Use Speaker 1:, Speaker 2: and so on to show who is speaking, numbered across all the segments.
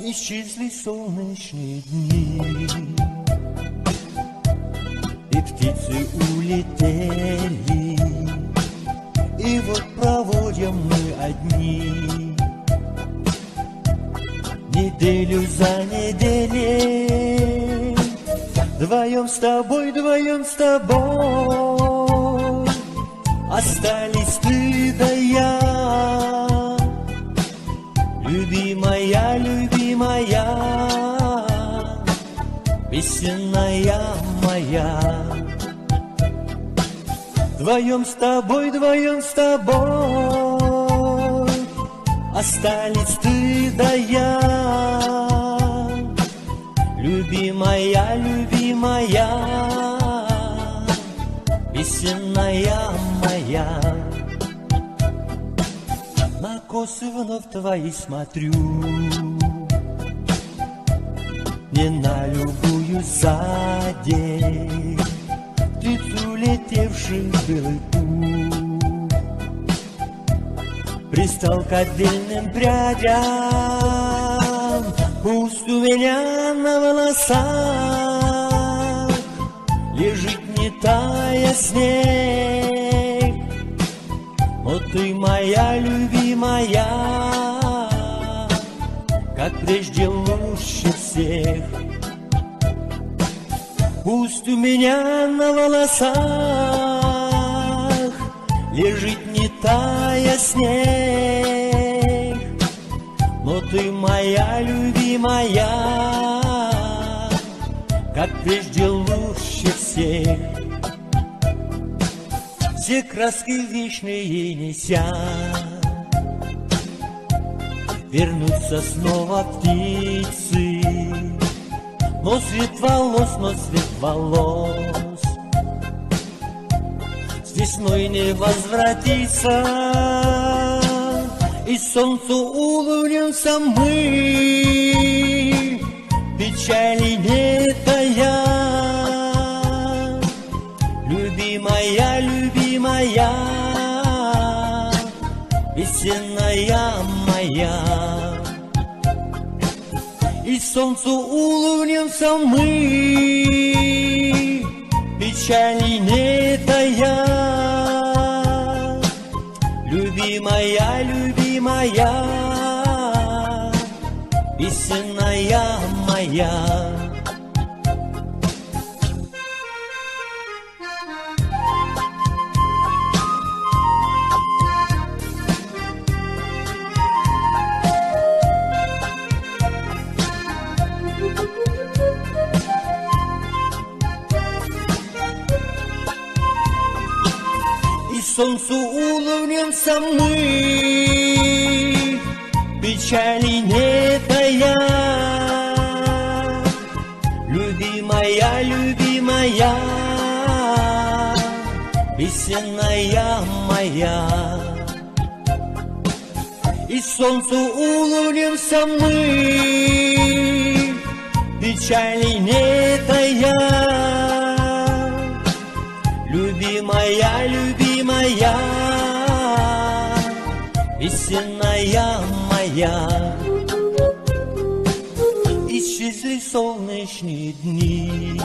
Speaker 1: Исчезли солнечные дни, и птицы улетели, и вот проводим мы одни неделю за неделей. Вдвоем с тобой, остались ты да я. Любимая, любимая, весенняя моя. Вдвоем с тобой, остались ты да я. Любимая, любимая, весенняя моя. На косы вновь твои смотрю, не на любую за день, птицу летевший в белый путь, пристал к отдельным прядям. Пусть у меня на волосах лежит не тая снег, но ты моя любимая, как прежде лучше всех. Пусть у меня на волосах лежит не тая снег, но ты моя любимая, как прежде лучше всех. Все краски вечные неся, вернутся снова птицы, но цвет волос с весной не возвратится, и солнцу улыбнемся мы, печали не тая. Любимая, любимая, весенняя моя. И солнцу улыбнемся мы, печали не тая. Любимая, любимая, весенняя моя. Солнцу улыбнемся мы, печали не тая. Любимая, любимая, весенняя моя. И солнцу улыбнемся мы, печали не тая. Любимая, любимая, весенняя моя. Исчезли солнечные дни,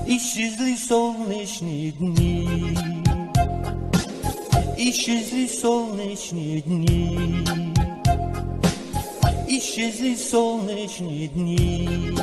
Speaker 1: исчезли солнечные дни, исчезли солнечные дни, исчезли солнечные дни.